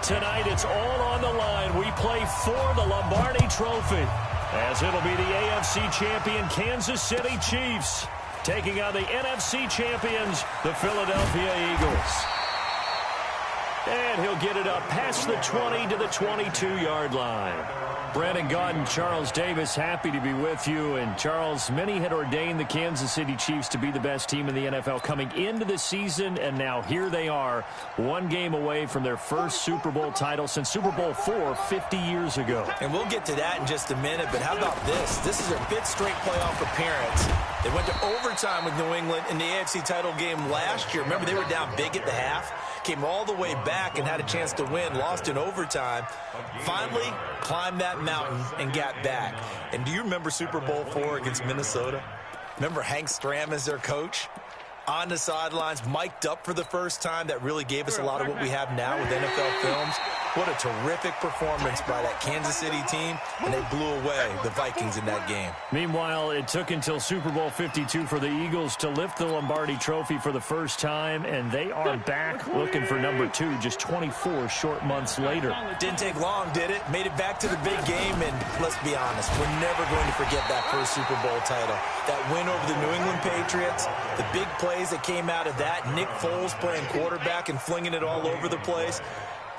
Tonight, it's all on the line. We play for the Lombardi Trophy, as it'll be the AFC champion Kansas City Chiefs taking on the NFC champions, the Philadelphia Eagles. And he'll get it up past the 20 to the 22-yard line. Brandon Gott and Charles Davis, happy to be with you. And Charles, many had ordained the Kansas City Chiefs to be the best team in the NFL coming into the season, and now here they are, one game away from their first Super Bowl title since Super Bowl IV 50 years ago. And we'll get to that in just a minute, but how about this? This is their 5th straight playoff appearance. They went to overtime with New England in the AFC title game last year. Remember, they were down big at the half, came all the way back and had a chance to win, lost in overtime. Finally climbed that mountain and got back. And do you remember Super Bowl IV against Minnesota? Remember Hank Stram as their coach? On the sidelines, mic'd up for the first time. That really gave us a lot of what we have now with NFL films. What a terrific performance by that Kansas City team, and they blew away the Vikings in that game. Meanwhile, it took until Super Bowl 52 for the Eagles to lift the Lombardi Trophy for the first time, and they are back looking for number 2 just 24 short months later. Didn't take long, did it? Made it back to the big game, and let's be honest, we're never going to forget that first Super Bowl title. That win over the New England Patriots, the big plays that came out of that, Nick Foles playing quarterback and flinging it all over the place.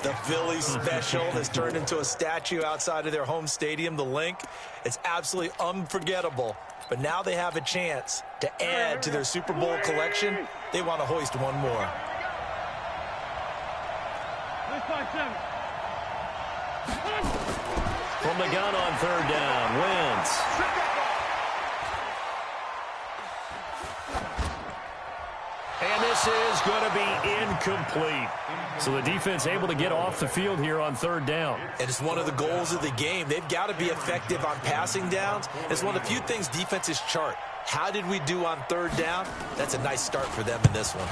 The Phillies special has turned into a statue outside of their home stadium, the Link. It's absolutely unforgettable. But now they have a chance to add to their Super Bowl collection. They want to hoist one more. From the gun on 3rd down, Wentz. And this is going to be incomplete. So the defense able to get off the field here on 3rd down. And it's one of the goals of the game. They've got to be effective on passing downs. It's one of the few things defenses chart. How did we do on 3rd down? That's a nice start for them in this one.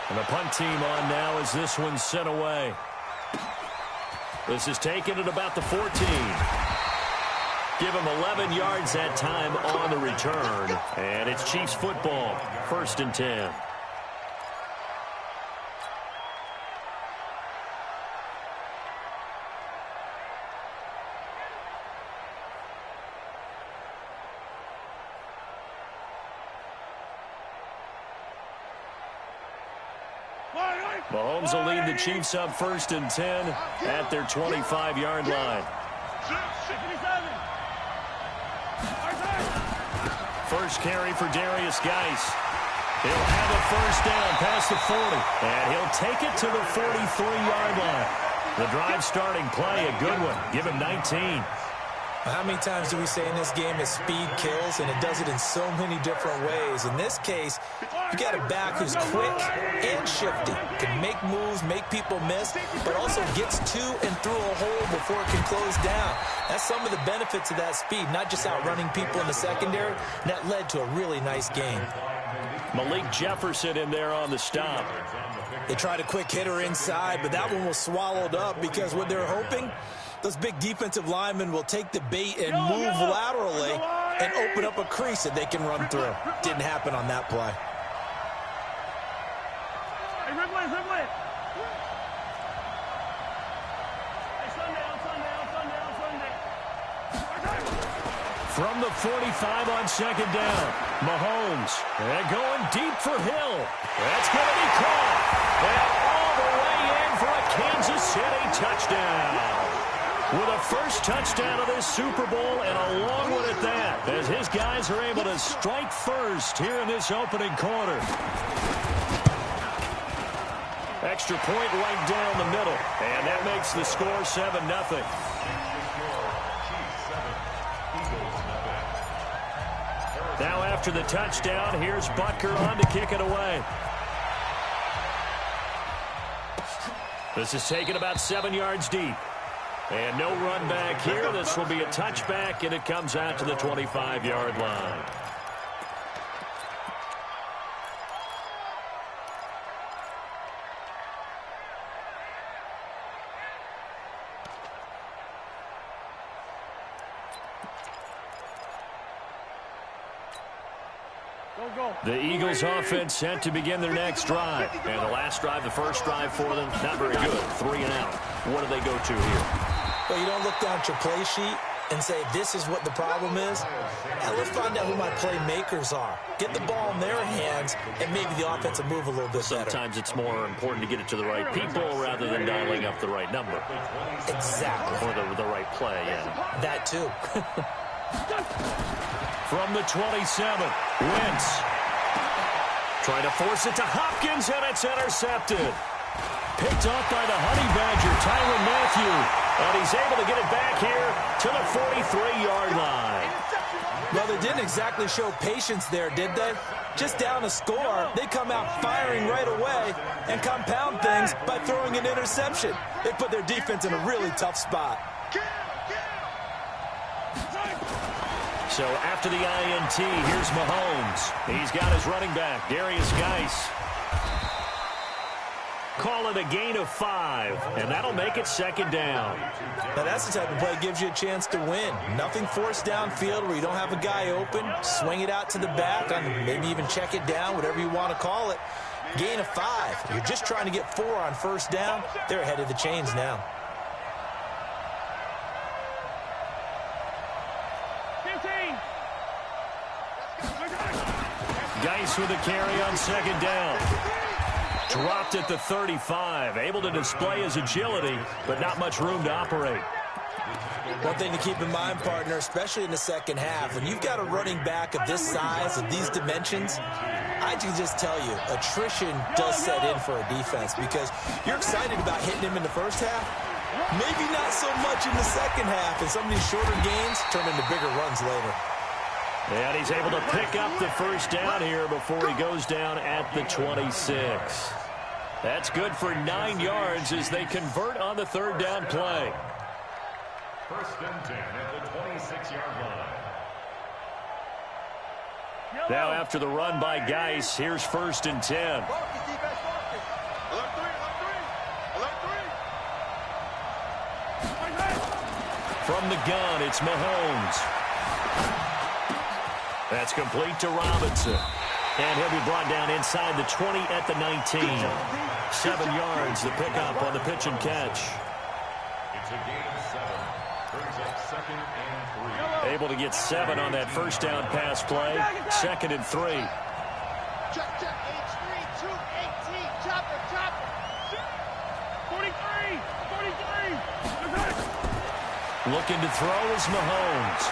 And the punt team on now as this one's sent away. This is taken at about the 14. Give him 11 yards that time on the return. And it's Chiefs football, 1st and 10. Mahomes will lead the Chiefs up 1st and 10 at their 25-yard line. First carry for Darius Geis. He'll have a 1st down past the 40, and he'll take it to the 43-yard line. The drive starting play, a good one. Give him 19. How many times do we say in this game that speed kills, and it does it in so many different ways? In this case, you got a back who's quick and shifty, can make moves, make people miss, but also gets to and through a hole before it can close down. That's some of the benefits of that speed, not just outrunning people in the secondary, and that led to a really nice game. Malik Jefferson in there on the stop. They tried a quick hitter inside, but that one was swallowed up because what they're hoping, those big defensive linemen will take the bait and move laterally and open up a crease that they can run through. Didn't happen on that play. From the 45 on 2nd down, Mahomes, and going deep for Hill. That's going to be caught. And all the way in for a Kansas City touchdown. With a first touchdown of this Super Bowl, and a long one at that, as his guys are able to strike first here in this opening quarter. Extra point right down the middle, and that makes the score 7-0. Now after the touchdown, here's Butker on to kick it away. This is taken about 7 yards deep. And no run back here. This will be a touchback, and it comes out to the 25-yard line. The Eagles offense set to begin their next drive. And the last drive, the first drive for them, not very good. 3 and out. What do they go to here? Well, you don't look down at your play sheet and say, this is what the problem is. Now, let's find out who my playmakers are. Get the ball in their hands, and maybe the offense will move a little bit better. Sometimes it's more important to get it to the right people rather than dialing up the right number. Exactly. Or the right play, yeah. That, too. From the 27, Wentz. Trying to force it to Hopkins, and it's intercepted. Picked off by the Honey Badger, Tyrann Mathieu. And he's able to get it back here to the 43-yard line. Well, they didn't exactly show patience there, did they? Just down a score, they come out firing right away and compound things by throwing an interception. They put their defense in a really tough spot. So after the INT, here's Mahomes. He's got his running back, Darius Geis. Call it a gain of 5, and that'll make it second down. Now, that's the type of play that gives you a chance to win. Nothing forced downfield where you don't have a guy open. Swing it out to the back, maybe even check it down, whatever you want to call it. Gain of 5. You're just trying to get 4 on first down. They're ahead of the chains now. Geis with a carry on second down. Dropped at the 35, able to display his agility, but not much room to operate. One thing to keep in mind, partner, especially in the second half, when you've got a running back of this size, of these dimensions, I can just tell you, attrition does set in for a defense because you're excited about hitting him in the first half, maybe not so much in the second half, and some of these shorter gains turn into bigger runs later. And he's able to pick up the first down here before he goes down at the 26. That's good for 9 yards as they convert on the third down play. First and 10 at the 26-yard line. Now after the run by Geis, here's first and 10. From the gun, it's Mahomes. That's complete to Robinson. And he'll be brought down inside the 20 at the 19. 7 yards, the pickup on the pitch and catch. It's a gain of 7. Brings up second and 3. Able to get 7 on that first down pass play. Second and 3. Check, H3, 218, chopper. 43. Looking to throw is Mahomes.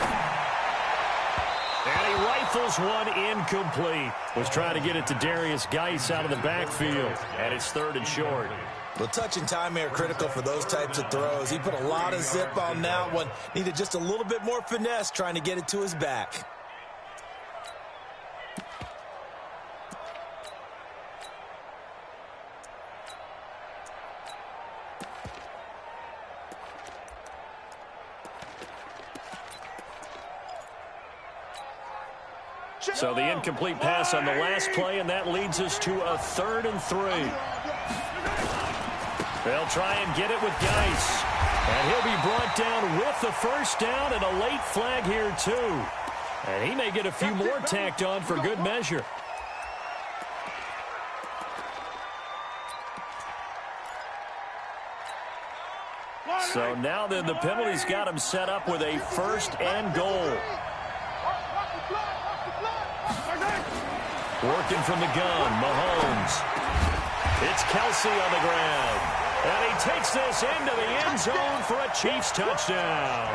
And he rifles one incomplete. Was trying to get it to Darius Geis out of the backfield. And it's third and short. Well, touch and time are critical for those types of throws. He put a lot of zip on that one. Needed just a little bit more finesse trying to get it to his back. So the incomplete pass on the last play, and that leads us to a 3rd and 3. They'll try and get it with Geis. And he'll be brought down with the first down and a late flag here, too. And he may get a few more tacked on for good measure. So now then, the penalty's got him set up with a 1st and goal. Working from the gun, Mahomes. It's Kelsey on the ground. And he takes this into the end zone for a Chiefs touchdown.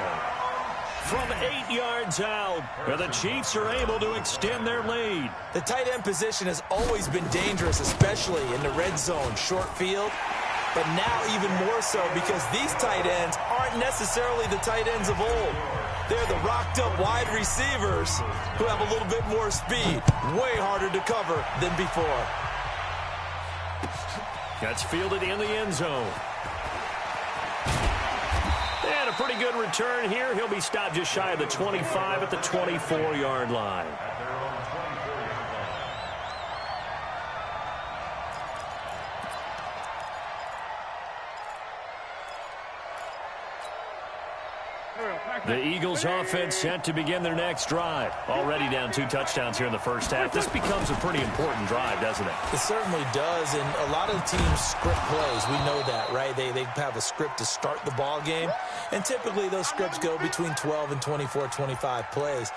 From 8 yards out, and the Chiefs are able to extend their lead. The tight end position has always been dangerous, especially in the red zone, short field. But now even more so because these tight ends aren't necessarily the tight ends of old. They're the rocked-up wide receivers who have a little bit more speed. Way harder to cover than before. That's fielded in the end zone. And a pretty good return here. He'll be stopped just shy of the 25 at the 24-yard line. The Eagles offense set to begin their next drive. Already down 2 touchdowns here in the first half. This becomes a pretty important drive, doesn't it? It certainly does, and a lot of teams script plays. We know that, right? They have a script to start the ball game, and typically those scripts go between 12 and 24, 25 plays.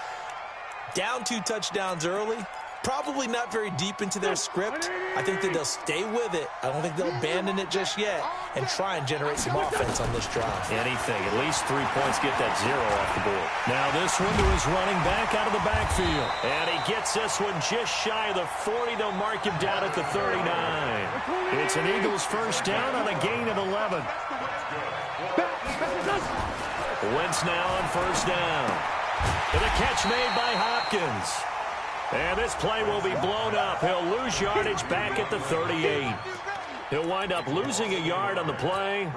Down 2 touchdowns early, probably not very deep into their script. I think that they'll stay with it. I don't think they'll abandon it just yet and try and generate some offense on this drive. Anything. At least 3 points, get that 0 off the board. Now this one to his running back out of the backfield. And he gets this one just shy of the 40. They'll mark him down at the 39. It's an Eagles first down on a gain of 11. Wentz now on first down. And a catch made by Hopkins. And this play will be blown up. He'll lose yardage back at the 38. He'll wind up losing a yard on the play,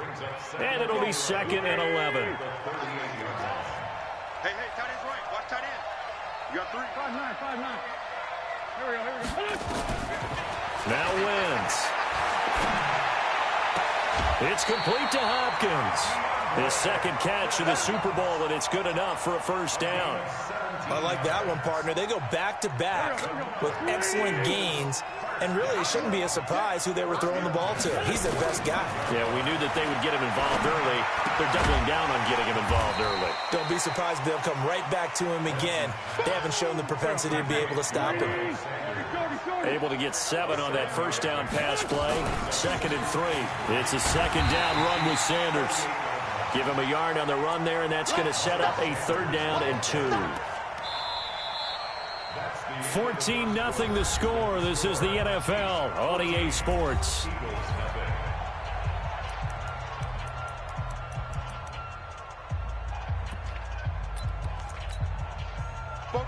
and it'll be 2nd and 11. Hey, tight end's right. Watch tight end. You got 3. 5'9". Here we go. Now Wentz. It's complete to Hopkins. His second catch of the Super Bowl, and it's good enough for a first down. I like that one, partner. They go back-to-back with excellent gains, and really it shouldn't be a surprise who they were throwing the ball to. He's their best guy. Yeah, we knew that they would get him involved early. They're doubling down on getting him involved early. Don't be surprised if they'll come right back to him again. They haven't shown the propensity to be able to stop him. Able to get 7 on that first down pass play. 2nd and 3. It's a second down run with Sanders. Give him a yard on the run there, and that's going to set up a 3rd down and 2. 14-0 the score. This is the NFL on EA Sports.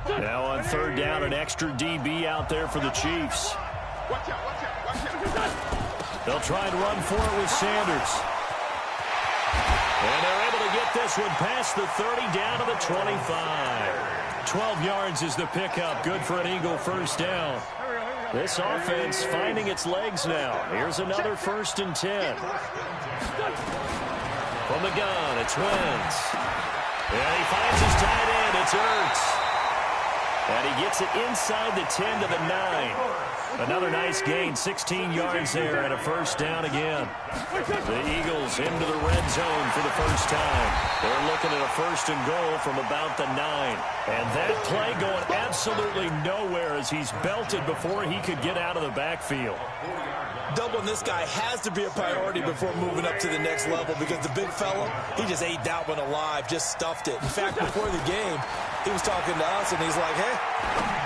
Now on 3rd down, an extra DB out there for the Chiefs. Watch out. They'll try and run for it with Sanders. And they're able to get this one past the 30 down to the 25. 12 yards is the pickup. Good for an Eagle first down. This offense finding its legs now. Here's another 1st and 10. From the gun, it's Wentz. And he finds his tight end. It's Ertz. And he gets it inside the 10 to the 9. Another nice gain, 16 yards there, and a first down again. The Eagles into the red zone for the first time. They're looking at a 1st and goal from about the 9. And that play going absolutely nowhere as he's belted before he could get out of the backfield. Doubling this guy has to be a priority before moving up to the next level because the big fella, he just ate that one alive, just stuffed it. In fact, before the game, he was talking to us, and he's like, hey,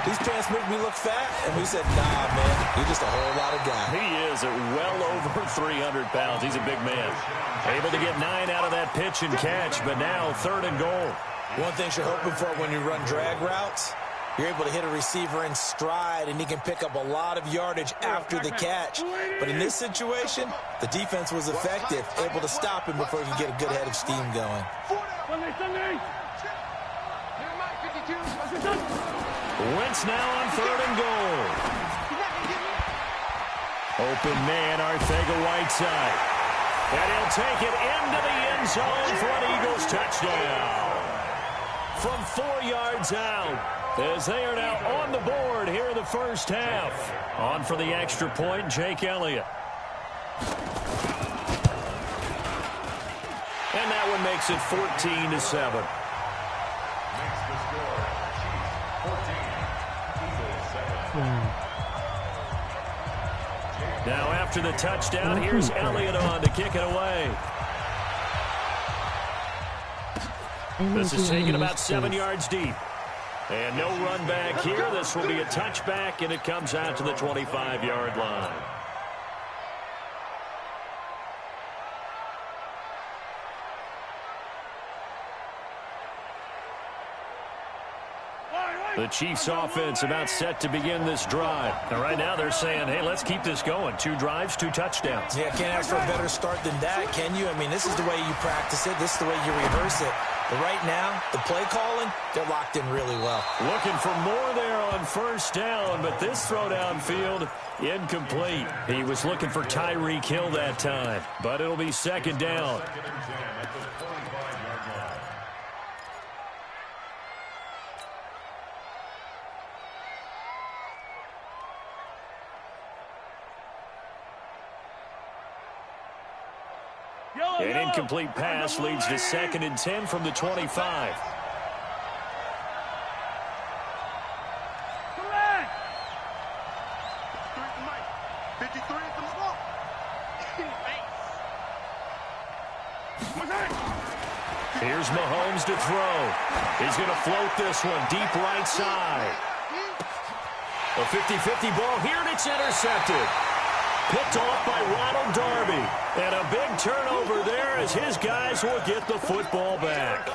these pants make me look fat. And we said, nah, man, you're just a whole lot of guy. He is at well over 300 pounds. He's a big man. Able to get 9 out of that pitch and catch, but now 3rd and goal. One thing you're hoping for when you run drag routes, you're able to hit a receiver in stride, and he can pick up a lot of yardage after the catch. But in this situation, the defense was effective, able to stop him before he could get a good head of steam going. Wentz now on 3rd and goal. Open man, Arcega-Whiteside. And he'll take it into the end zone for an Eagles touchdown. From 4 yards out. As they are now on the board here in the first half. On for the extra point, Jake Elliott. And that one makes it 14-7. Now after the touchdown, here's Elliott on to kick it away. This is taken about 7 yards deep. And no run back here. This will be a touchback, and it comes out to the 25-yard line. The Chiefs offense about set to begin this drive. And right now they're saying, hey, let's keep this going. 2 drives, 2 touchdowns. Yeah, can't ask for a better start than that, can you? I mean, this is the way you practice it. This is the way you rehearse it. But right now, the play calling, they're locked in really well. Looking for more there on first down, but this throw downfield, incomplete. He was looking for Tyreek Hill that time, but it'll be 2nd down. An incomplete pass leads to 2nd and 10 from the 25. Here's Mahomes to throw. He's going to float this one deep right side. A 50-50 ball here, and it's intercepted. Picked off by Ronald Darby. And a big turnover there as his guys will get the football back.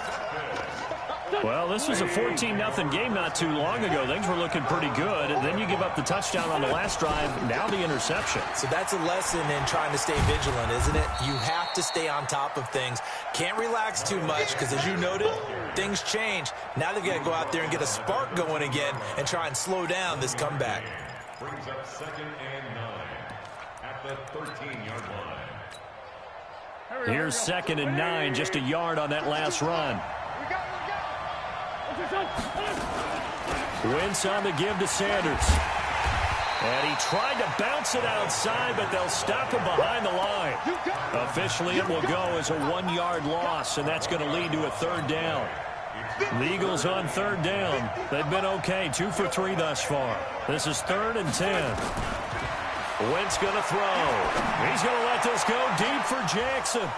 Well, this was a 14-0 game not too long ago. Things were looking pretty good. And then you give up the touchdown on the last drive. Now the interception. So that's a lesson in trying to stay vigilant, isn't it? You have to stay on top of things. Can't relax too much because, as you noted, things change. Now they've got to go out there and get a spark going again and try and slow down this comeback. Brings up 2nd and 9 at the 13-yard line. Here's 2nd and 9, just a yard on that last run. Wentz on the give to Sanders. And he tried to bounce it outside, but they'll stop him behind the line. Officially, it will go as a 1-yard loss, and that's going to lead to a 3rd down. The Eagles on 3rd down. They've been okay, 2 for 3 thus far. This is 3rd and 10. Wentz going to throw. He's going to let this go deep for Jackson.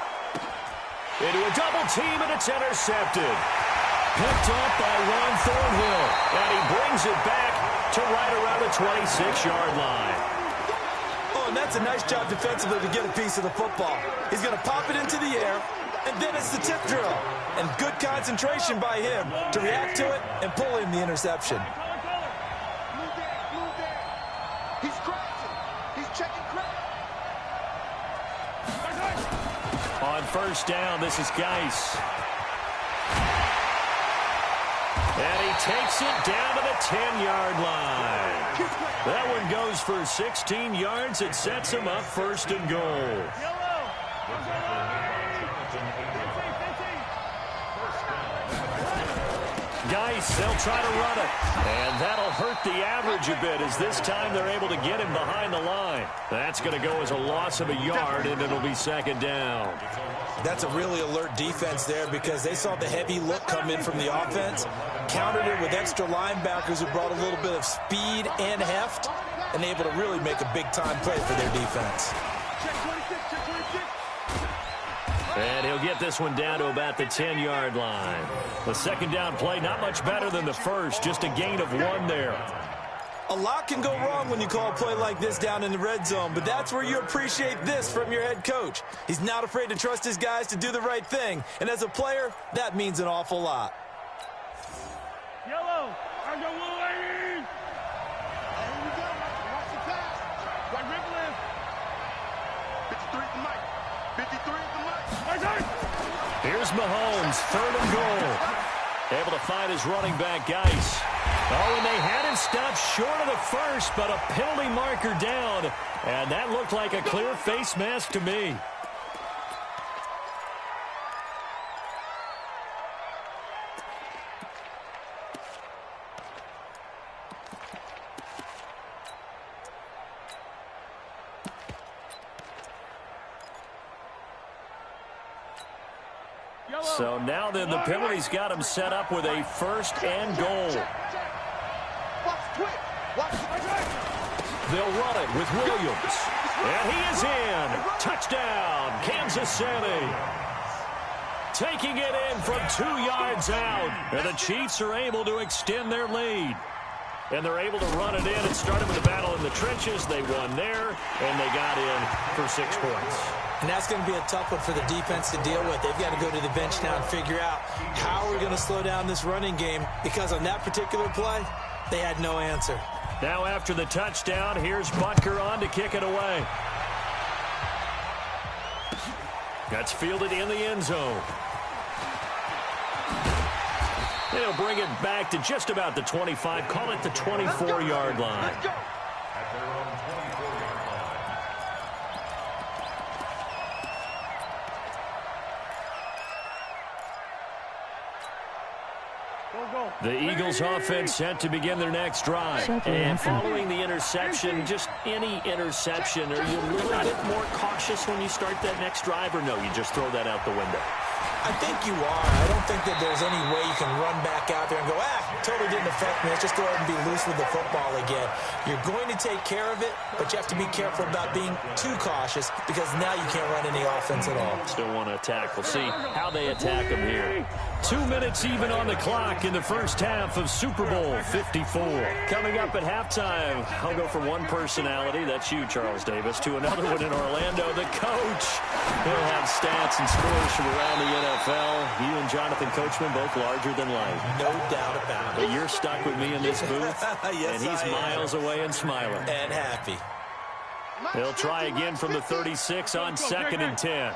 Into a double team, and it's intercepted. Picked up by Ron Thornhill, and he brings it back to right around the 26-yard line. Oh, and that's a nice job defensively to get a piece of the football. He's going to pop it into the air, and then it's the tip drill. And good concentration by him to react to it and pull in the interception. Move there. He's crouching. He's checking crouch. On 1st down, this is Geis. And he takes it down to the 10-yard line. That one goes for 16 yards. It sets him up 1st and goal. Geis, they'll try to run it. And that'll hurt the average a bit as this time they're able to get him behind the line. That's going to go as a loss of a yard, and it'll be 2nd down. That's a really alert defense there because they saw the heavy look come in from the offense, countered it with extra linebackers who brought a little bit of speed and heft, and able to really make a big-time play for their defense. And he'll get this one down to about the 10-yard line. The 2nd down play, not much better than the first, just a gain of 1 there. A lot can go wrong when you call a play like this down in the red zone, but that's where you appreciate this from your head coach. He's not afraid to trust his guys to do the right thing, and as a player, that means an awful lot. Yellow, are you willing? Here we go. Watch the pass. Right rib left. 53 at the mic. 53 at the mic. Here's Mahomes, 3rd and goal. Able to find his running back, Geis. Oh, and they had him stopped short of the first, but a penalty marker down. And that looked like a clear face mask to me. So now then the penalty's got him set up with a 1st and goal. They'll run it with Williams. And he is in. Touchdown, Kansas City. Taking it in from 2 yards out. And the Chiefs are able to extend their lead. And they're able to run it in. It started with a battle in the trenches. They won there, and they got in for 6 points. And that's going to be a tough one for the defense to deal with. They've got to go to the bench now and figure out how we're going to slow down this running game, because on that particular play, they had no answer. Now after the touchdown, here's Butker on to kick it away. That's fielded in the end zone. They'll bring it back to just about the 25, call it the 24-yard line. At their own 24-yard line. The Eagles offense set to begin their next drive. And following the interception, just any interception, are you a little bit more cautious when you start that next drive, or no, you just throw that out the window? I think you are. I don't think that there's any way you can run back out there and go, totally didn't affect me. Let's just go ahead and be loose with the football again. You're going to take care of it, but you have to be careful about being too cautious because now you can't run any offense at all. Still want to attack. We'll see how they attack them here. 2 minutes even on the clock in the first half of Super Bowl 54. Coming up at halftime, I'll go from one personality, that's you, Charles Davis, to another one in Orlando, the coach. He'll have stats and scores from around the NFL. You and Jonathan Coachman both larger than life. No doubt about it. But you're stuck with me in this booth, yes, and he's miles away and smiling. And happy. He'll try again from the 36 on 2nd and 10.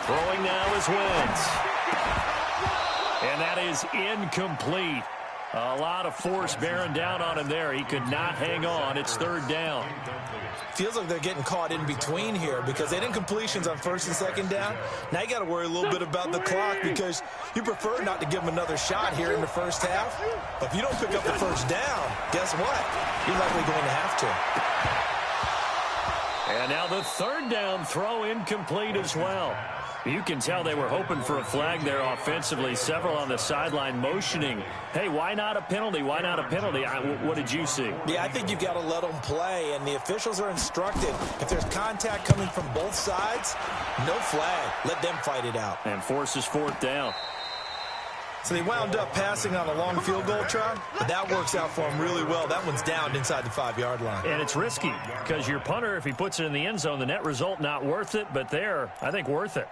Throwing now is Wentz. And that is incomplete. A lot of force bearing down on him there. He could not hang on. It's 3rd down. Feels like they're getting caught in between here because they didn't completions on 1st and 2nd down. Now you got to worry a little bit about the clock because you prefer not to give them another shot here in the first half. But if you don't pick up the 1st down, guess what? You're likely going to have to. And now the 3rd down throw incomplete as well. You can tell they were hoping for a flag there offensively. Several on the sideline motioning, hey, why not a penalty? Why not a penalty? What did you see? Yeah, I think you've got to let them play, and the officials are instructed. If there's contact coming from both sides, no flag. Let them fight it out. And forces 4th down. So they wound up passing on a long field goal try, but that works out for them really well. That one's down inside the 5-yard line. And it's risky because your punter, if he puts it in the end zone, the net result not worth it, but there, I think worth it.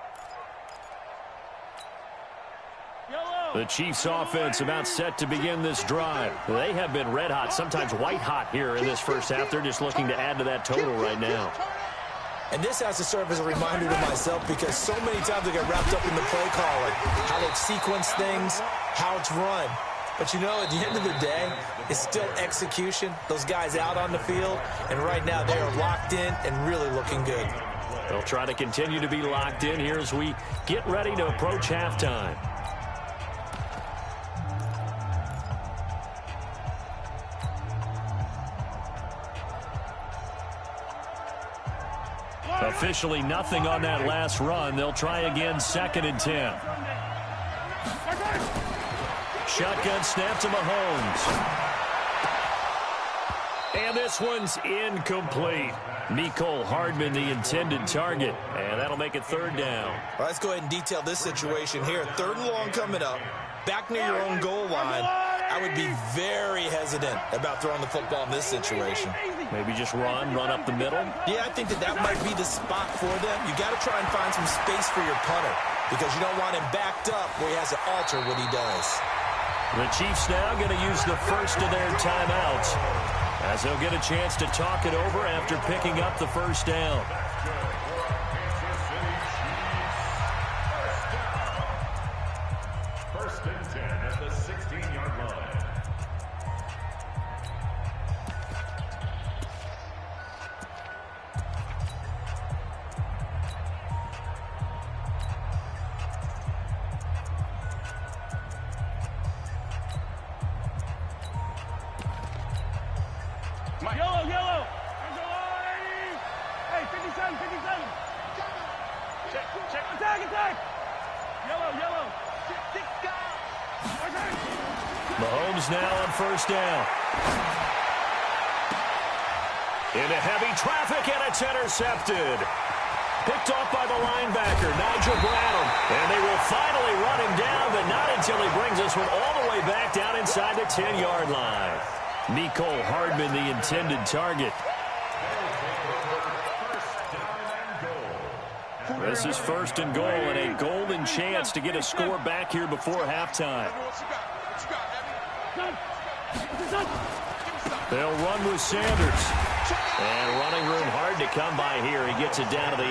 The Chiefs offense about set to begin this drive. They have been red hot, sometimes white hot here in this first half. They're just looking to add to that total right now. And this has to serve as a reminder to myself because so many times I get wrapped up in the play calling, how they sequence things, how it's run. But you know, at the end of the day, it's still execution. Those guys out on the field, and right now they are locked in and really looking good. They'll try to continue to be locked in here as we get ready to approach halftime. Officially nothing on that last run. They'll try again 2nd and 10. Shotgun snap to Mahomes. And this one's incomplete. Mecole Hardman, the intended target. And that'll make it 3rd down. Well, let's go ahead and detail this situation here. 3rd and long coming up. Back near your own goal line. I would be very hesitant about throwing the football in this situation. Maybe just run up the middle? Yeah, I think that might be the spot for them. You got to try and find some space for your punter because you don't want him backed up where he has to alter what he does. The Chiefs now going to use the first of their timeouts as they'll get a chance to talk it over after picking up the 1st down. Yellow. Hey, 57. Check. Attack. Yellow. Mahomes now on 1st down. Into heavy traffic, and it's intercepted. Picked off by the linebacker, Nigel Bradham. And they will finally run him down, but not until he brings this one all the way back down inside the 10-yard line. Mecole Hardman, the intended target. This is 1st and goal, and a golden chance to get a score back here before halftime. They'll run with Sanders. And running room hard to come by here. He gets it down to the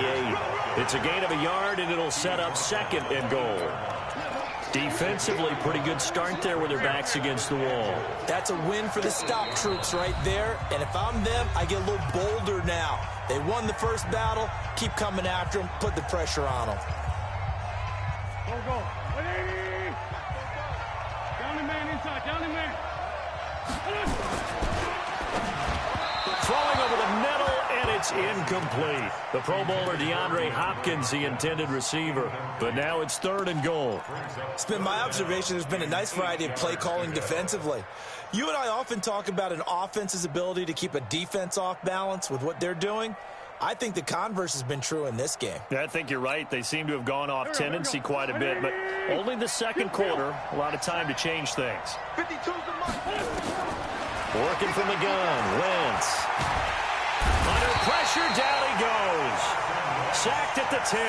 8. It's a gain of a yard, and it'll set up 2nd and goal. Defensively, pretty good start there with their backs against the wall. That's a win for the stop troops right there. And if I'm them, I get a little bolder now. They won the first battle. Keep coming after them. Put the pressure on them. Go. Ready? Down the man inside. Down the man. Throwing over the middle, and it's incomplete. The Pro Bowler DeAndre Hopkins, the intended receiver. But now it's 3rd and goal. It's been my observation there's been a nice variety of play calling defensively. You and I often talk about an offense's ability to keep a defense off balance with what they're doing. I think the converse has been true in this game. Yeah, I think you're right. They seem to have gone off tendency quite a bit, but only the second quarter. A lot of time to change things. 52's the mark. Working from the gun, Wentz. Under pressure, down he goes. Sacked at the 10.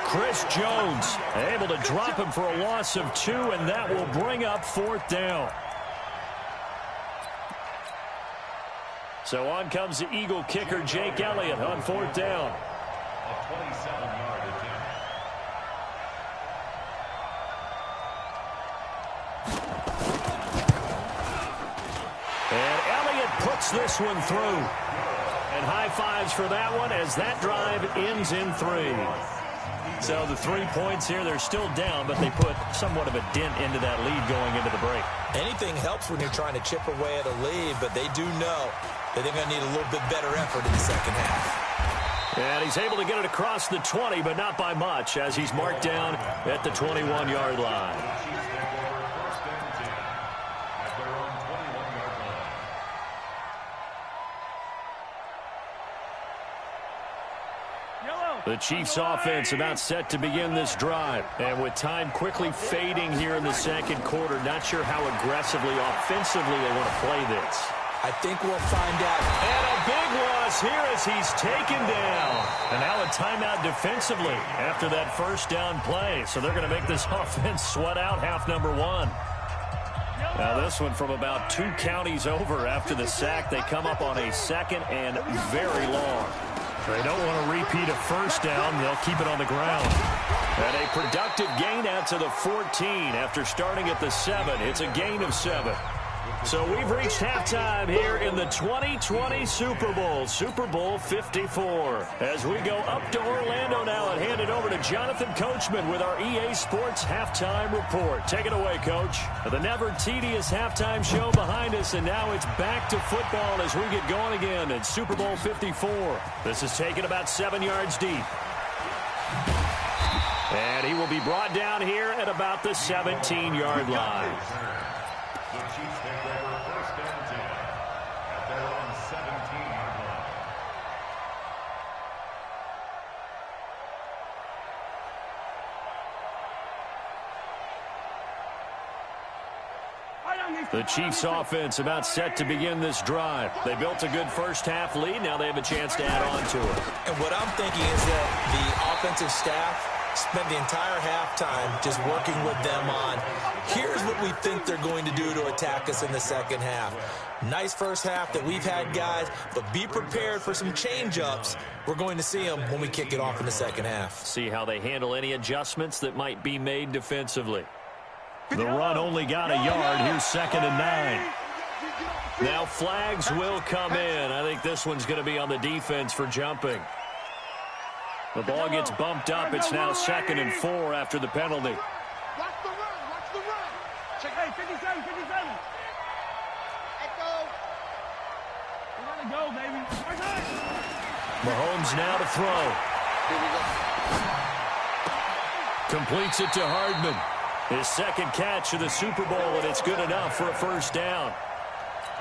Chris Jones able to drop him for a loss of 2, and that will bring up 4th down. So on comes the Eagle kicker, Jake Elliott, on 4th down. A 27-yard attempt. And Elliott puts this one through. And high fives for that one as that drive ends in 3. So the 3 points here, they're still down, but they put somewhat of a dent into that lead going into the break. Anything helps when you're trying to chip away at a lead, but they do know that they're going to need a little bit better effort in the second half. And he's able to get it across the 20, but not by much, as he's marked down at the 21-yard line. The Chiefs offense about set to begin this drive. And with time quickly fading here in the second quarter, not sure how aggressively, offensively they want to play this. I think we'll find out. And a big loss here as he's taken down. And now a timeout defensively after that first down play. So they're going to make this offense sweat out half number 1. Now this one from about 2 counties over after the sack. They come up on a 2nd and very long. They don't want to repeat a first down. They'll keep it on the ground. And a productive gain out to the 14 after starting at the 7. It's a gain of 7. So we've reached halftime here in the 2020 Super Bowl, Super Bowl 54. As we go up to Orlando now and hand it over to Jonathan Coachman with our EA Sports Halftime Report. Take it away, Coach. The never tedious halftime show behind us, and now it's back to football as we get going again in Super Bowl 54. This is taken about 7 yards deep. And he will be brought down here at about the 17-yard line. The Chiefs take over 1st and 10 at their own 17-yard line. The Chiefs offense about set to begin this drive. They built a good first half lead. Now they have a chance to add on to it. And what I'm thinking is that the offensive staff spent the entire halftime just working with them on, here's what we think they're going to do to attack us in the second half. Nice first half that we've had, guys, but be prepared for some change-ups. We're going to see them when we kick it off in the second half. See how they handle any adjustments that might be made defensively. The run only got a yard. Here's 2nd and 9. Now flags will come in. I think this one's going to be on the defense for jumping. The ball gets bumped up. It's now 2nd and 4 after the penalty. Watch the run. Watch the run. Check, hey, 57, 57. Echo. We gotta go, baby. Mahomes now to throw. Completes it to Hardman. His 2nd catch of the Super Bowl, and it's good enough for a first down.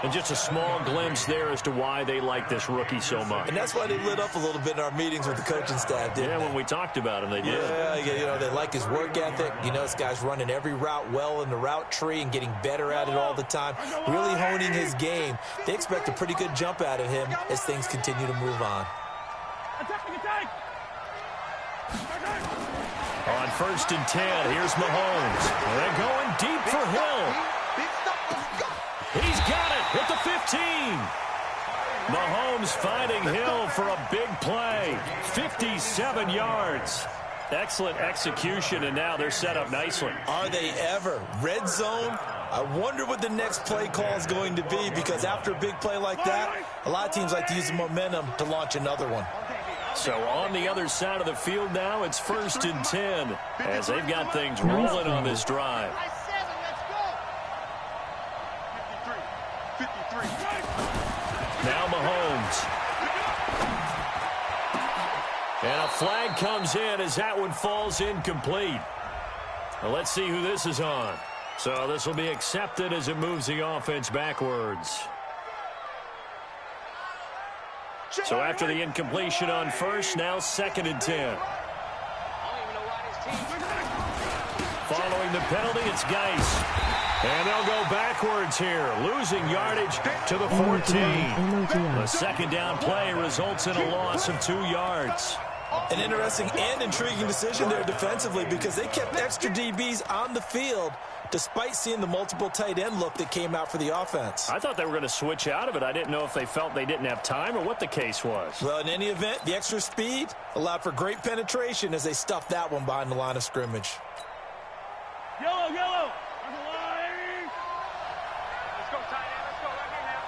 And just a small glimpse there as to why they like this rookie so much. And that's why they lit up a little bit in our meetings with the coaching staff, didn't they? When we talked about him, they did. Yeah, you know, they like his work ethic. You know, this guy's running every route well in the route tree and getting better at it all the time, really honing his game. They expect a pretty good jump out of him as things continue to move on. On 1st and 10, here's Mahomes. They're going deep for Hill. He's got it at the 15. Mahomes finding Hill for a big play. 57 yards. Excellent execution, and now they're set up nicely. Are they ever? Red zone? I wonder what the next play call is going to be, because after a big play like that, a lot of teams like to use the momentum to launch another one. So on the other side of the field now, it's 1st and 10 as they've got things rolling on this drive. Now Mahomes. And a flag comes in as that one falls incomplete. Well, let's see who this is on. So this will be accepted as it moves the offense backwards. So after the incompletion on first, now 2nd and 10. Following the penalty, it's Geis. And they'll go backwards here, losing yardage to the 14. The second down play results in a loss of 2 yards. An interesting and intriguing decision there defensively because they kept extra DBs on the field despite seeing the multiple tight end look that came out for the offense. I thought they were going to switch out of it. I didn't know if they felt they didn't have time or what the case was. Well, in any event, the extra speed allowed for great penetration as they stuffed that one behind the line of scrimmage. Yellow, yellow. On the line. Let's go, tight end. Let's go right here now.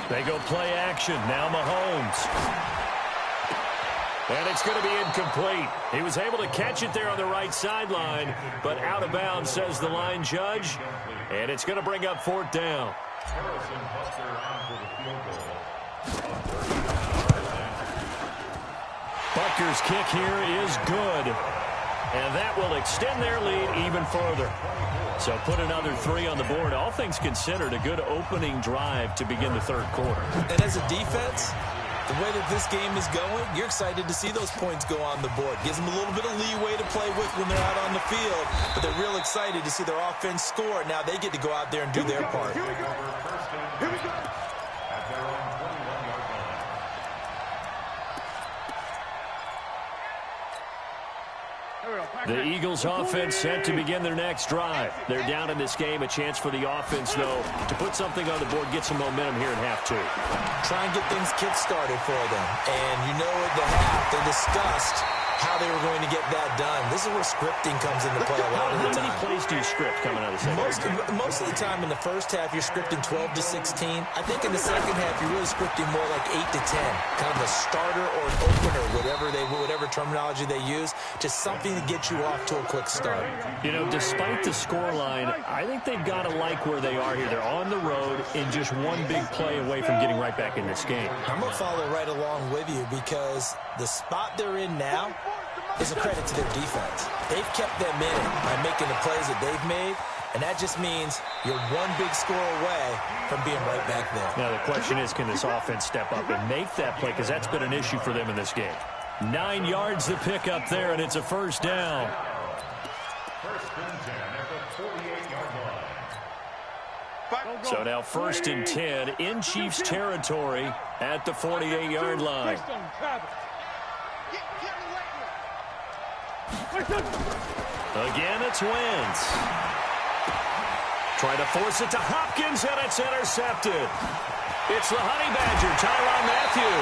They go play action. Now Mahomes. And it's going to be incomplete. He was able to catch it there on the right sideline, but out of bounds, says the line judge. And it's going to bring up 4th down. Butker's kick here is good. And that will extend their lead even further. So put another 3 on the board. All things considered, a good opening drive to begin the 3rd quarter. And as a defense, the way that this game is going, you're excited to see those points go on the board. Gives them a little bit of leeway to play with when they're out on the field, but they're real excited to see their offense score. Now they get to go out there and do their part. Here we go. At their own 21-yard line. The Eagles offense set to begin their next drive. They're down in this game. A chance for the offense, though, to put something on the board, get some momentum here in half 2. Try and get things kick-started for them. And you know at the half, they discussed how they were going to get that done. This is where scripting comes into play a lot of the time. How many plays do you script coming out of the second? Most of the time in the first half, you're scripting 12 to 16. I think in the second half, you're really scripting more like 8 to 10. Kind of a starter or an opener, whatever terminology they use. Just something to get you off to a quick start. You know, despite the scoreline, I think they've got to like where they are here. They're on the road and just one big play away from getting right back in this game. I'm going to follow right along with you because the spot they're in now is a credit to their defense. They've kept them in it by making the plays that they've made, and that just means you're one big score away from being right back there. Now, the question is, can this offense step up and make that play? Because that's been an issue for them in this game. 9 yards to pick up there, and it's a 1st down. 1st and 10 at the 48-yard line. So now 1st and 10 in Chiefs territory at the 48-yard line. Again, it's Wentz. Trying to force it to Hopkins, and it's intercepted. It's the Honey Badger, Tyrann Mathieu.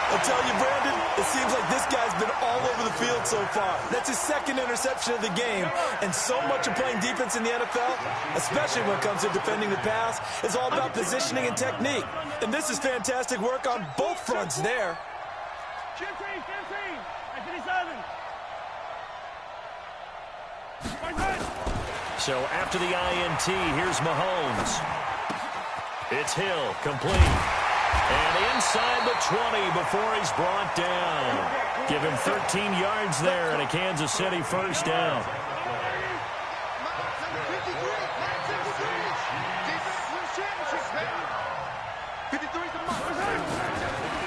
I'll tell you, Brandon, it seems like this guy's been all over the field so far. That's his 2nd interception of the game, and so much of playing defense in the NFL, especially when it comes to defending the pass, is all about positioning and technique. And this is fantastic work on both fronts there. So after the INT, here's Mahomes. It's Hill, complete. And inside the 20 before he's brought down. Give him 13 yards there and a Kansas City 1st down.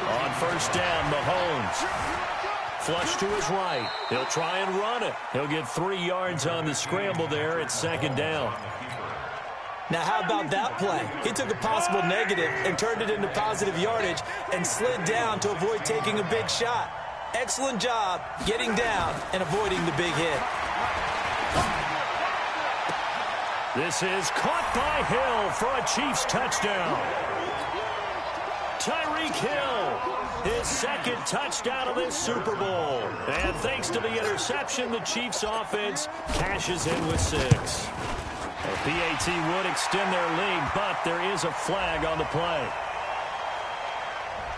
On 1st down, Mahomes. Flush to his right. He'll try and run it. He'll get 3 yards on the scramble there. It's 2nd down. Now, how about that play? He took a possible negative and turned it into positive yardage and slid down to avoid taking a big shot. Excellent job getting down and avoiding the big hit. This is caught by Hill for a Chiefs touchdown. Tyreek Hill, his 2nd touchdown of this Super Bowl. And thanks to the interception, the Chiefs offense cashes in with 6. PAT would extend their lead, but there is a flag on the play.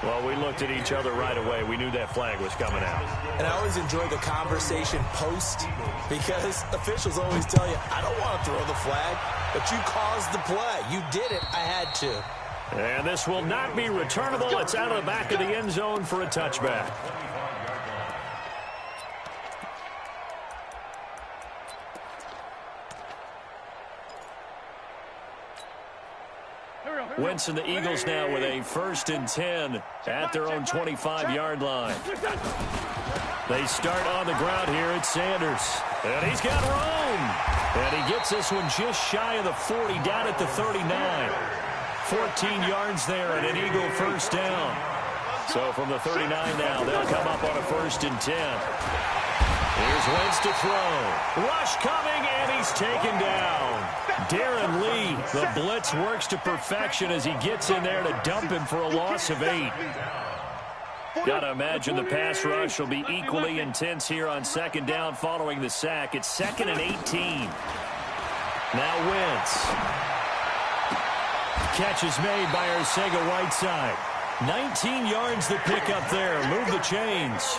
Well, we looked at each other right away. We knew that flag was coming out. And I always enjoy the conversation post because officials always tell you, I don't want to throw the flag, but you caused the play. You did it. I had to. And this will not be returnable. It's out of the back of the end zone for a touchback. Wentz and the Eagles now with a 1st and 10 at their own 25-yard line. They start on the ground here at Sanders. And he's got room. And he gets this one just shy of the 40, down at the 39. 14 yards there and an Eagle 1st down. So from the 39 now, they'll come up on a 1st and 10. Here's Wentz to throw. Rush coming, and he's taken down. Darren Lee, the blitz works to perfection as he gets in there to dump him for a loss of 8. Got to imagine the pass rush will be equally intense here on 2nd down following the sack. It's 2nd and 18. Now Wentz. Catch is made by Arcega-Whiteside. 19 yards the pick up there. Move the chains.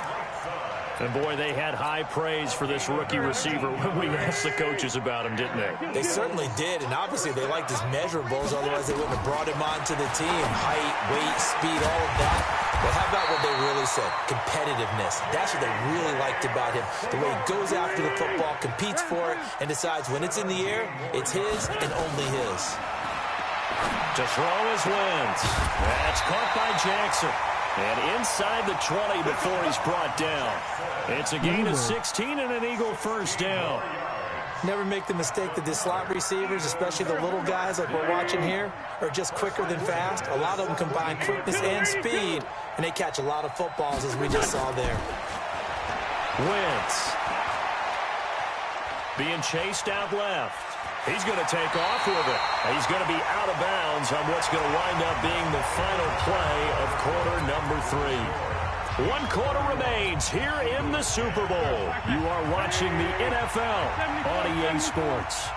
And, boy, they had high praise for this rookie receiver when we asked the coaches about him, didn't they? They certainly did, and obviously they liked his measurables. Otherwise, they wouldn't have brought him onto the team. Height, weight, speed, all of that. But how about what they really said? Competitiveness. That's what they really liked about him. The way he goes after the football, competes for it, and decides when it's in the air, it's his and only his. To throw is Wentz. That's caught by Jackson. And inside the 20 before he's brought down. It's a gain of 16 and an Eagle 1st down. Never make the mistake that the slot receivers, especially the little guys like we're watching here, are just quicker than fast. A lot of them combine quickness and speed, and they catch a lot of footballs, as we just saw there. Wentz being chased out left. He's going to take off with it. He's going to be out of bounds on what's going to wind up being the final play of quarter number 3. 1 quarter remains here in the Super Bowl. You are watching the NFL on EA Sports.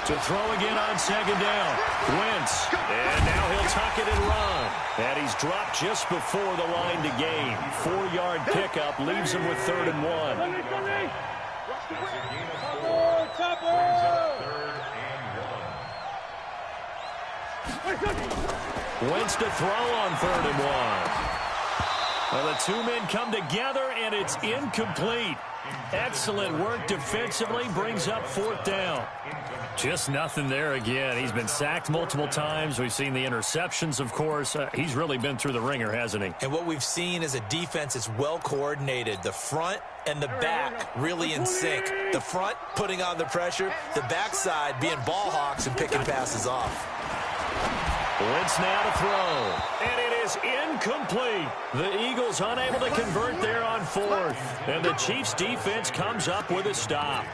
To throw again on 2nd down. Wentz. And now he'll tuck it and run. And he's dropped just before the line to gain. 4-yard pickup leaves him with 3rd and 1. Wentz to throw on 3rd and 1. Well, the two men come together, and it's incomplete. Excellent work defensively, brings up 4th down. Just nothing there again. He's been sacked multiple times. We've seen the interceptions, of course. He's really been through the ringer, hasn't he? And what we've seen is a defense that's well coordinated. The front and the back really in sync. The front putting on the pressure, the backside being ball hawks and picking passes off. Wentz now to throw, and it is incomplete. The Eagles unable to convert there on 4th, and the Chiefs' defense comes up with a stop.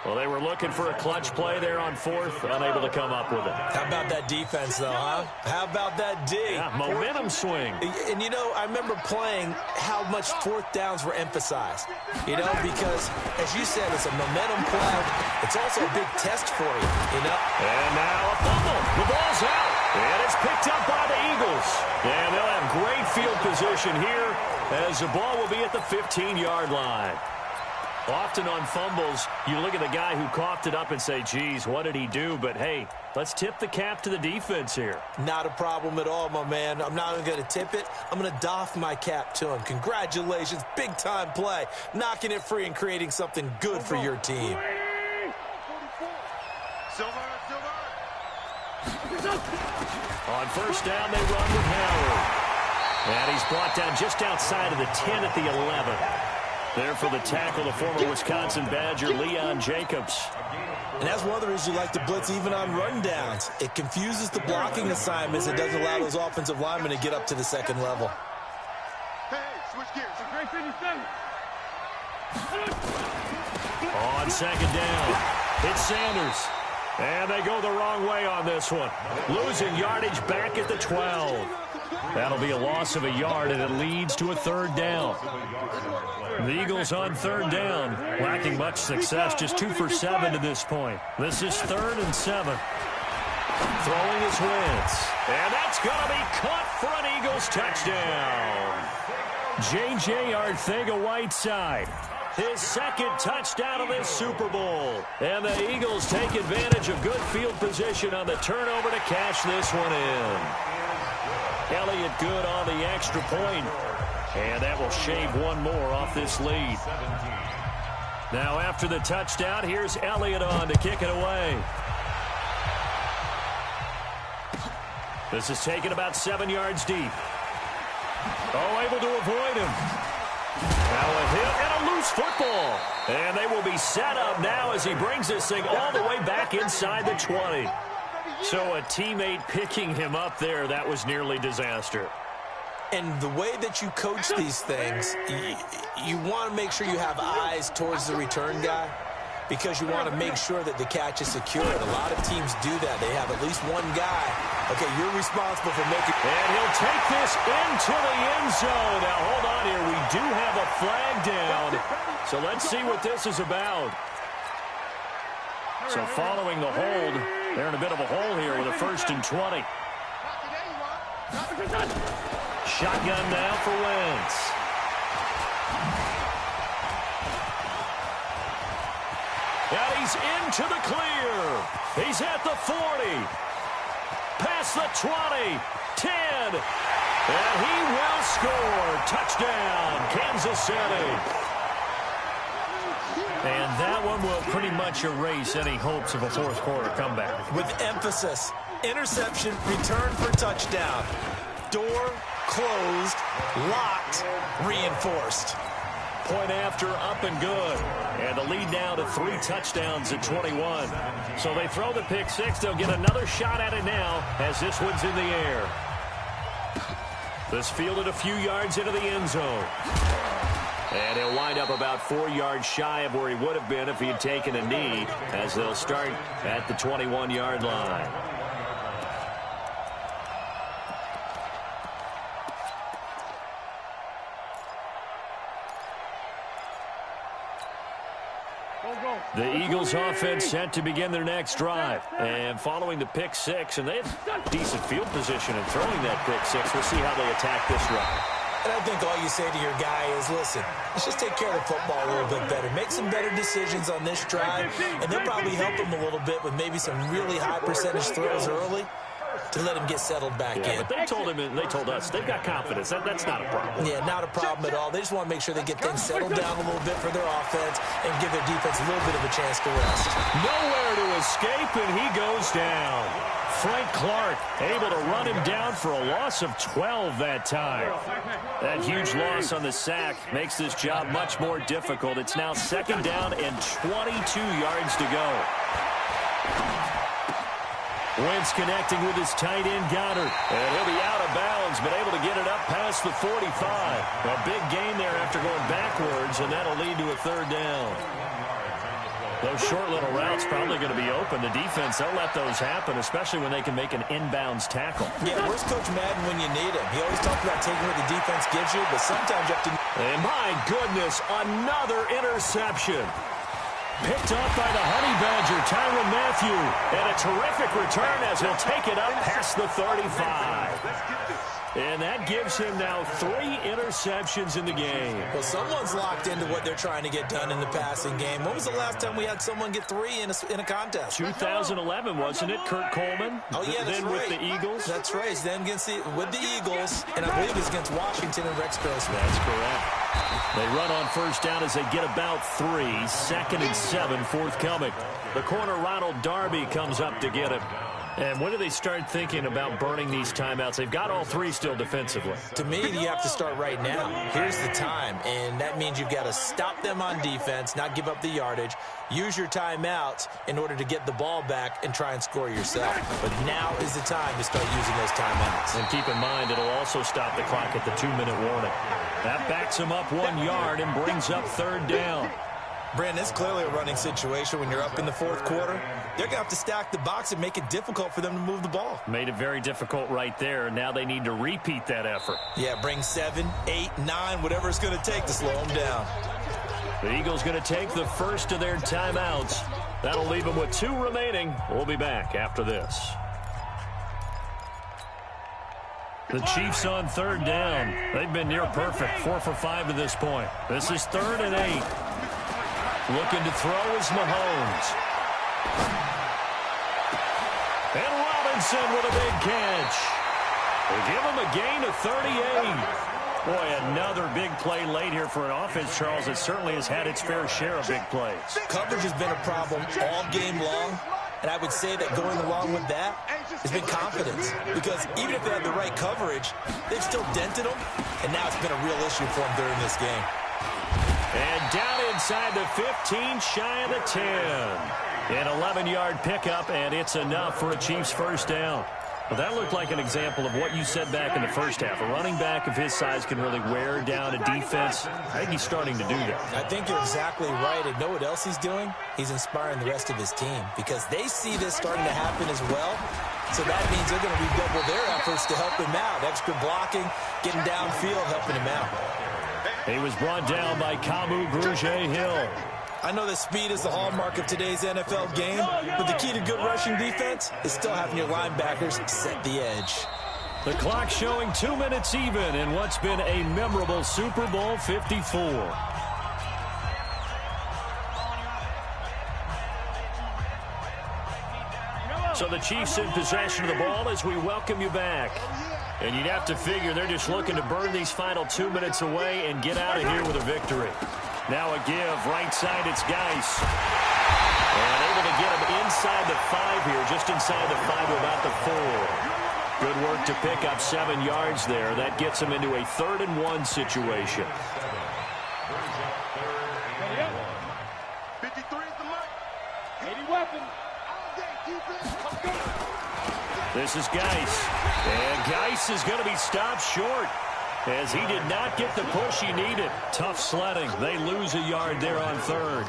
Well, they were looking for a clutch play there on 4th, unable to come up with it. How about that defense, though, huh? How about that D? Yeah, momentum swing. And, you know, I remember playing how much 4th downs were emphasized, you know, because, as you said, it's a momentum play. It's also a big test for you, you know. And now a fumble. The ball's out, and it's picked up by the Eagles. And they'll have great field position here as the ball will be at the 15-yard line. Often on fumbles, you look at the guy who coughed it up and say, geez, what did he do? But, hey, let's tip the cap to the defense here. Not a problem at all, my man. I'm not even going to tip it. I'm going to doff my cap to him. Congratulations. Big-time play. Knocking it free and creating something good for your team. On 1st down, they run with Howard. And he's brought down just outside of the 10 at the 11. There for the tackle, the former Wisconsin Badger, Leon Jacobs. And that's one of the reasons you like to blitz even on rundowns. It confuses the blocking assignments. It doesn't allow those offensive linemen to get up to the 2nd level. Hey, switch gears. On 2nd down, it's Sanders. And they go the wrong way on this one. Losing yardage back at the 12. That'll be a loss of a yard, and it leads to a third down. The Eagles on third down, lacking much success, just 2 for 7 to this point. This is 3rd and 7. Throwing his Wentz. And that's going to be caught for an Eagles touchdown. J.J. Arcega-Whiteside. His 2nd touchdown of this Super Bowl. And the Eagles take advantage of good field position on the turnover to cash this one in. Elliott good on the extra point. And that will shave one more off this lead. Now after the touchdown, here's Elliott on to kick it away. This is taken about 7 yards deep. Oh, able to avoid him. Now a hit and a loose football. And they will be set up now as he brings this thing all the way back inside the 20. So a teammate picking him up there, that was nearly disaster. And the way that you coach these things, you want to make sure you have eyes towards the return guy because you want to make sure that the catch is secured. A lot of teams do that. They have at least one guy. Okay, you're responsible for making... And he'll take this into the end zone. Now, hold on here. We do have a flag down. So let's see what this is about. So following the hold, they're in a bit of a hole here with a 1st and 20. Shotgun now for Wentz. And he's into the clear. He's at the 40. Past the 20. 10. And he will score. Touchdown, Kansas City. And that one will pretty much erase any hopes of a fourth quarter comeback. With emphasis, interception, return for touchdown. Door closed, locked, reinforced. Point after, up and good. And the lead now to 3 touchdowns at 21. So they throw the pick 6. They'll get another shot at it now as this one's in the air. This fielded a few yards into the end zone. And he'll wind up about 4 yards shy of where he would have been if he had taken a knee, as they'll start at the 21-yard line. The Eagles offense set to begin their next drive. And following the pick 6, and they have decent field position in throwing that pick 6. We'll see how they attack this drive. And I think all you say to your guy is, listen, let's just take care of the football a little bit better. Make some better decisions on this drive, and they'll probably help him a little bit with maybe some really high percentage throws early to let him get settled back in. But they told him, and they told us, they've got confidence. That's not a problem. Yeah, not a problem at all. They just want to make sure they get things settled down a little bit for their offense and give their defense a little bit of a chance to rest. Nowhere to escape, and he goes down. Frank Clark able to run him down for a loss of 12 that time. That huge loss on the sack makes this job much more difficult. It's now 2nd down and 22 yards to go. Wentz connecting with his tight end Goddard. And he'll be out of bounds, but able to get it up past the 45. A big gain there after going backwards, and that'll lead to a 3rd down. Those short little routes probably going to be open. The defense, they'll let those happen, especially when they can make an inbounds tackle. Yeah, where's Coach Madden when you need him? He always talks about taking what the defense gives you, but sometimes you have to... And my goodness, another interception. Picked up by the Honey Badger, Tyrann Mathieu. And a terrific return as he'll take it up past the 35. And that gives him now 3 interceptions in the game. Well, someone's locked into what they're trying to get done in the passing game. When was the last time we had someone get 3 in a contest? 2011, wasn't it? Kurt Coleman? Oh, yeah, that's then right. with the Eagles? That's right. Then with the Eagles, and I believe it was against Washington and Rex Grossman. That's correct. They run on 1st down as they get about 3. 2nd and 7 forthcoming. The corner Ronald Darby comes up to get it. And when do they start thinking about burning these timeouts? They've got all 3 still defensively. To me, you have to start right now. Here's the time, and that means you've got to stop them on defense, not give up the yardage, use your timeouts in order to get the ball back and try and score yourself. But now is the time to start using those timeouts. And keep in mind, it'll also stop the clock at the 2-minute warning. That backs him up 1 yard and brings up 3rd down. Brandon, it's clearly a running situation when you're up in the fourth quarter. They're going to have to stack the box and make it difficult for them to move the ball. Made it very difficult right there. Now they need to repeat that effort. Yeah, bring 7, 8, 9, whatever it's going to take to slow them down. The Eagles going to take the first of their timeouts. That'll leave them with 2 remaining. We'll be back after this. The Chiefs on third down. They've been near perfect, 4 for 5 to this point. This is 3rd and 8. Looking to throw is Mahomes. And Robinson with a big catch. They give him a gain of 38. Boy, another big play late here for an offense, Charles, that certainly has had its fair share of big plays. Coverage has been a problem all game long, and I would say that going along with that has been confidence. Because even if they had the right coverage, they've still dented them, and now it's been a real issue for them during this game. And down inside the 15, shy of the 10. An 11-yard pickup, and it's enough for a Chiefs first down. Well, that looked like an example of what you said back in the first half. A running back of his size can really wear down a defense. I think he's starting to do that. I think you're exactly right. And know what else he's doing? He's inspiring the rest of his team because they see this starting to happen as well. So that means they're going to redouble their efforts to help him out. Extra blocking, getting downfield, helping him out. He was brought down by Kamu Grugier-Hill. I know that speed is the hallmark of today's NFL game, but the key to good rushing defense is still having your linebackers set the edge. The clock showing 2 minutes even in what's been a memorable Super Bowl 54. So the Chiefs in possession of the ball as we welcome you back. And you'd have to figure they're just looking to burn these final 2 minutes away and get out of here with a victory. Now a give, right side, it's Geis. And able to get him inside the 5 here, just inside the 5 to about the 4. Good work to pick up 7 yards there. That gets him into a 3rd and 1 situation. 53 is the mark. 80 weapons. This is Geis. And Geis is going to be stopped short, as he did not get the push he needed. Tough sledding. They lose a yard there on 3rd.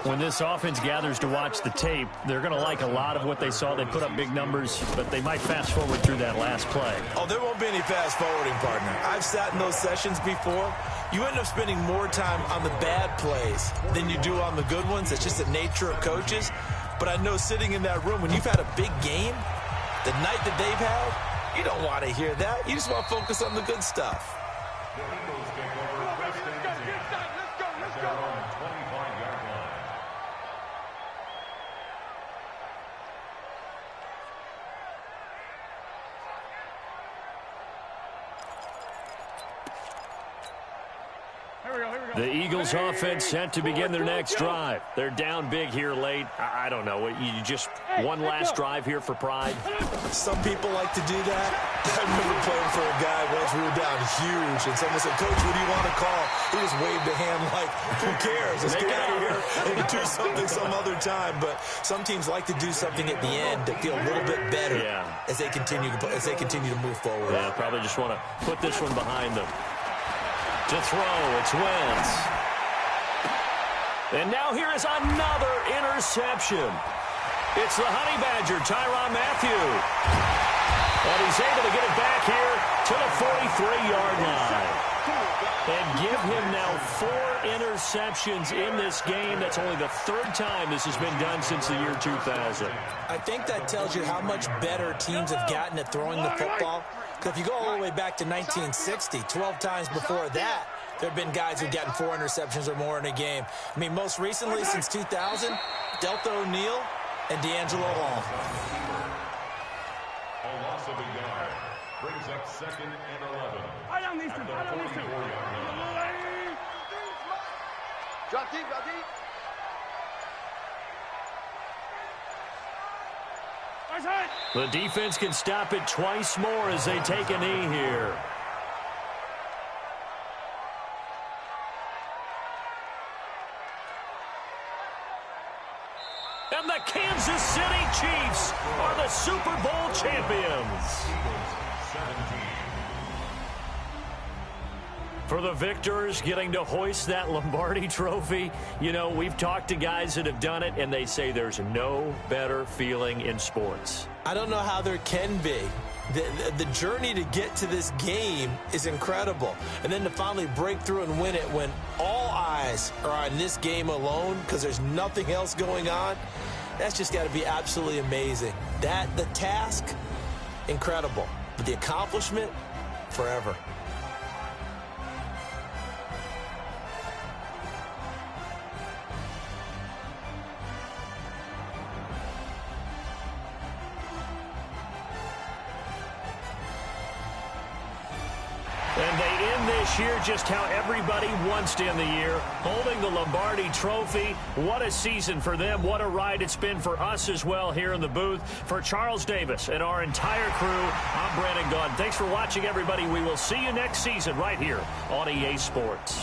When this offense gathers to watch the tape, they're going to like a lot of what they saw. They put up big numbers, but they might fast forward through that last play. Oh, there won't be any fast forwarding, partner. I've sat in those sessions before. You end up spending more time on the bad plays than you do on the good ones. It's just the nature of coaches. But I know sitting in that room, when you've had a big game, the night that they've had, you don't want to hear that. You just want to focus on the good stuff. The Eagles take over first and 10 at their own 25-yard line. The Eagles offense set to begin their next drive. They're down big here late. I don't know. You just one last drive here for pride? Some people like to do that. I remember playing for a guy once. We were down huge, and someone said, "Coach, what do you want to call?" He just waved a hand like, "Who cares? Let's get out of here and do something some other time." But some teams like to do something at the end to feel a little bit better as they continue to move forward. Yeah, probably just want to put this one behind them. To throw, it's Wentz. And now here is another interception. It's the Honey Badger, Tyrann Mathieu. And he's able to get it back here to the 43-yard line. And give him now 4 interceptions in this game. That's only the 3rd time this has been done since the year 2000. I think that tells you how much better teams have gotten at throwing the football. If you go all the way back to 1960, 12 times before that, there have been guys who've gotten 4 interceptions or more in a game. I mean, most recently, since 2000, Delta O'Neal and D'Angelo Hall. A loss of a yard brings up 2nd and 11 at the 44-yard line. Drop deep, drop deep. The defense can stop it twice more as they take a knee here. And the Kansas City Chiefs are the Super Bowl champions. For the victors, getting to hoist that Lombardi trophy, you know, we've talked to guys that have done it, and they say there's no better feeling in sports. I don't know how there can be. The journey to get to this game is incredible. And then to finally break through and win it when all eyes are on this game alone because there's nothing else going on, that's just got to be absolutely amazing. The task, incredible. But the accomplishment, forever. And they end this year just how everybody wants to end the year, holding the Lombardi trophy. What a season for them. What a ride it's been for us as well here in the booth. For Charles Davis and our entire crew, I'm Brandon Gunn. Thanks for watching, everybody. We will see you next season right here on EA Sports.